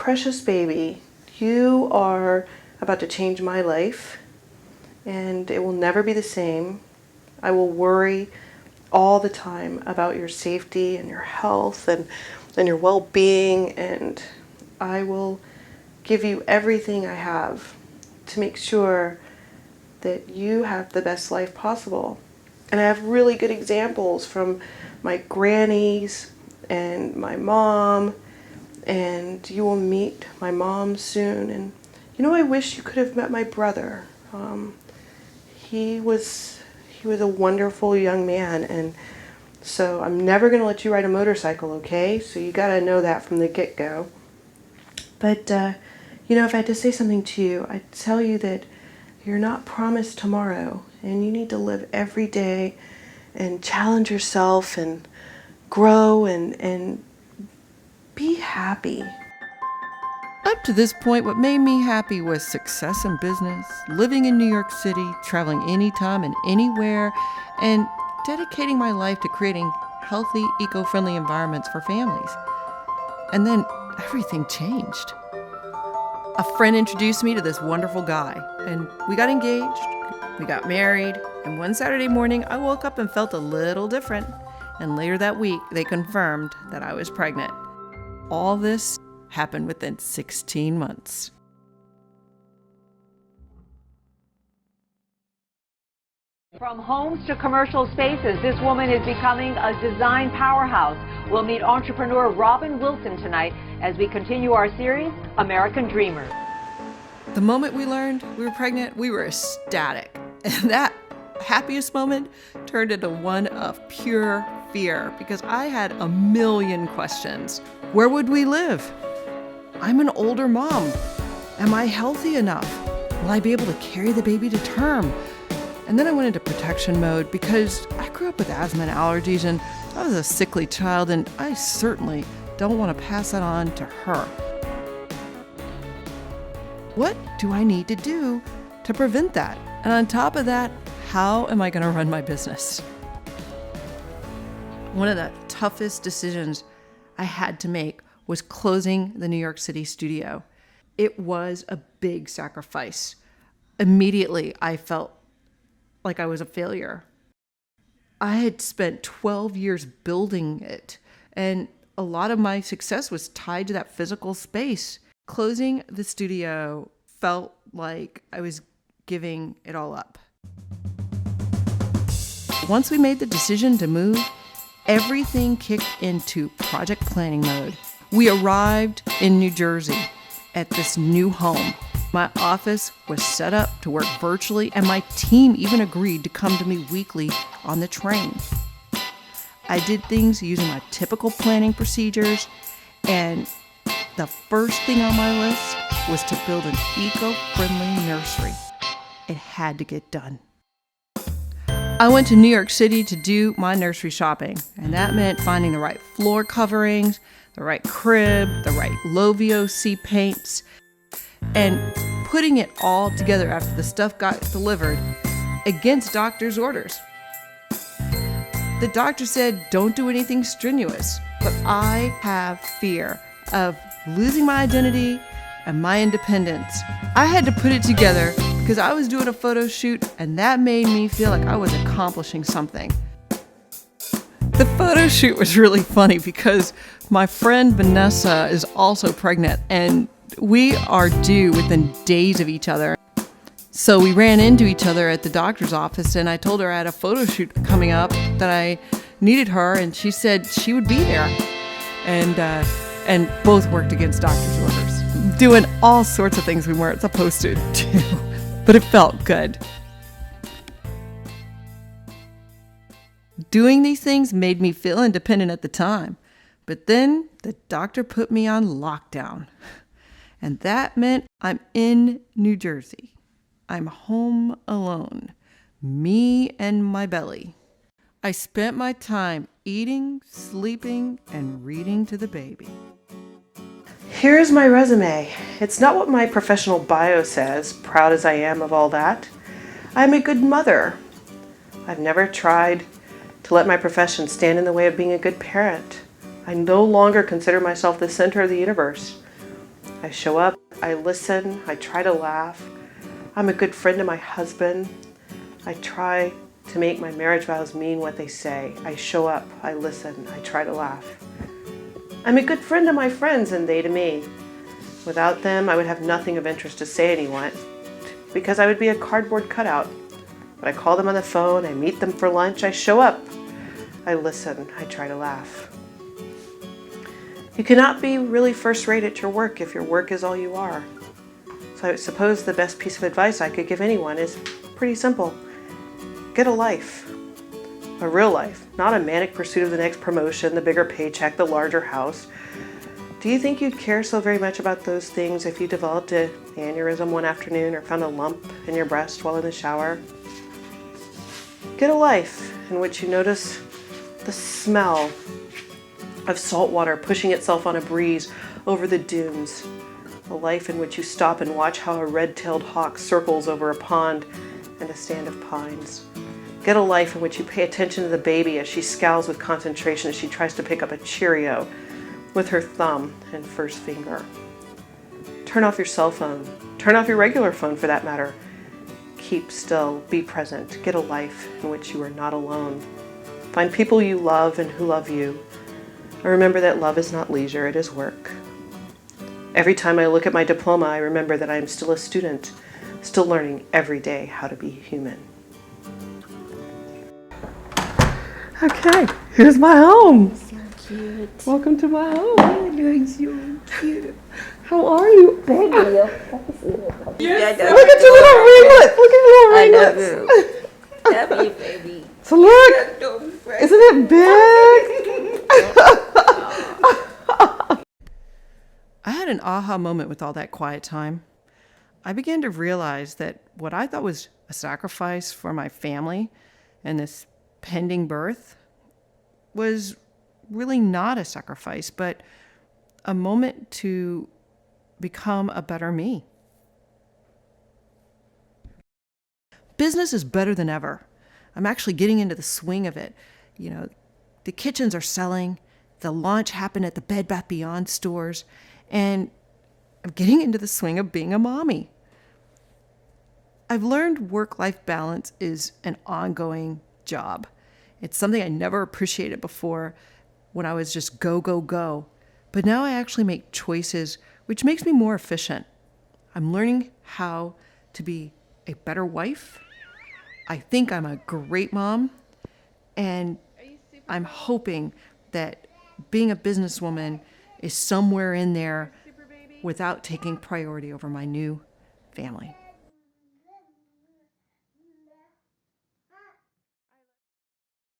precious baby, you are about to change my life, and it will never be the same. I will worry all the time about your safety and your health and your well-being, and I will give you everything I have to make sure that you have the best life possible. And I have really good examples from my grannies and my mom, and you will meet my mom soon. And I wish you could have met my brother. He was a wonderful young man, and so I'm never going to let you ride a motorcycle, okay? So you got to know that from the get-go. But if I had to say something to you, I'd tell you that you're not promised tomorrow, and you need to live every day and challenge yourself and grow and be happy. Up to this point, what made me happy was success in business, living in New York City, traveling anytime and anywhere, and dedicating my life to creating healthy, eco-friendly environments for families. And then everything changed. A friend introduced me to this wonderful guy, and we got engaged, we got married, and one Saturday morning I woke up and felt a little different. And later that week, they confirmed that I was pregnant. All this happened within 16 months. From homes to commercial spaces, this woman is becoming a design powerhouse. We'll meet entrepreneur Robin Wilson tonight as we continue our series, American Dreamers. The moment we learned we were pregnant, we were ecstatic. And that happiest moment turned into one of pure fear because I had a million questions. Where would we live? I'm an older mom. Am I healthy enough? Will I be able to carry the baby to term? And then I went into protection mode because I grew up with asthma and allergies, and I was a sickly child, and I certainly don't want to pass that on to her. What do I need to do to prevent that? And on top of that, how am I going to run my business? One of the toughest decisions I had to make was closing the New York City studio. It was a big sacrifice. Immediately, I felt like I was a failure. I had spent 12 years building it, and a lot of my success was tied to that physical space. Closing the studio felt like I was giving it all up. Once we made the decision to move, everything kicked into project planning mode. We arrived in New Jersey at this new home. My office was set up to work virtually, and my team even agreed to come to me weekly on the train. I did things using my typical planning procedures, and the first thing on my list was to build an eco-friendly nursery. It had to get done. I went to New York City to do my nursery shopping, and that meant finding the right floor coverings, the right crib, the right low VOC paints, and putting it all together after the stuff got delivered against doctor's orders. The doctor said, don't do anything strenuous, but I have fear of losing my identity and my independence. I had to put it together because I was doing a photo shoot, and that made me feel like I was accomplishing something. The photo shoot was really funny because my friend Vanessa is also pregnant, and we are due within days of each other. So we ran into each other at the doctor's office, and I told her I had a photo shoot coming up that I needed her, and she said she would be there. And both worked against doctor's orders, doing all sorts of things we weren't supposed to do, but it felt good. Doing these things made me feel independent at the time, but then the doctor put me on lockdown. And that meant I'm in New Jersey. I'm home alone, me and my belly. I spent my time eating, sleeping, and reading to the baby. Here's my resume. It's not what my professional bio says, proud as I am of all that. I'm a good mother. I've never tried to let my profession stand in the way of being a good parent. I no longer consider myself the center of the universe. I show up, I listen, I try to laugh. I'm a good friend to my husband. I try to make my marriage vows mean what they say. I show up, I listen, I try to laugh. I'm a good friend to my friends and they to me. Without them, I would have nothing of interest to say to anyone because I would be a cardboard cutout. But I call them on the phone, I meet them for lunch, I show up, I listen, I try to laugh. You cannot be really first-rate at your work if your work is all you are. So I suppose the best piece of advice I could give anyone is pretty simple. Get a life. A real life, not a manic pursuit of the next promotion, the bigger paycheck, the larger house. Do you think you'd care so very much about those things if you developed an aneurysm one afternoon or found a lump in your breast while in the shower? Get a life in which you notice the smell of salt water pushing itself on a breeze over the dunes. A life in which you stop and watch how a red-tailed hawk circles over a pond and a stand of pines. Get a life in which you pay attention to the baby as she scowls with concentration as she tries to pick up a Cheerio with her thumb and first finger. Turn off your cell phone. Turn off your regular phone for that matter. Keep still. Be present. Get a life in which you are not alone. Find people you love and who love you. And remember that love is not leisure, it is work. Every time I look at my diploma, I remember that I am still a student, still learning every day how to be human. Okay, here's my home. So cute. Welcome to my home. Oh, you're so cute. How are you? Baby, Look at your little ringlets. Look at your I little love ringlets. you. Love you, baby. So look, isn't it big? I had an aha moment with all that quiet time. I began to realize that what I thought was a sacrifice for my family and this pending birth was really not a sacrifice, but a moment to become a better me. Business is better than ever. I'm actually getting into the swing of it. You know, the kitchens are selling, the launch happened at the Bed Bath Beyond stores, and I'm getting into the swing of being a mommy. I've learned work-life balance is an ongoing job. It's something I never appreciated before when I was just go, go, go. But now I actually make choices which makes me more efficient. I'm learning how to be a better wife. I think I'm a great mom. And I'm hoping that being a businesswoman is somewhere in there without taking priority over my new family.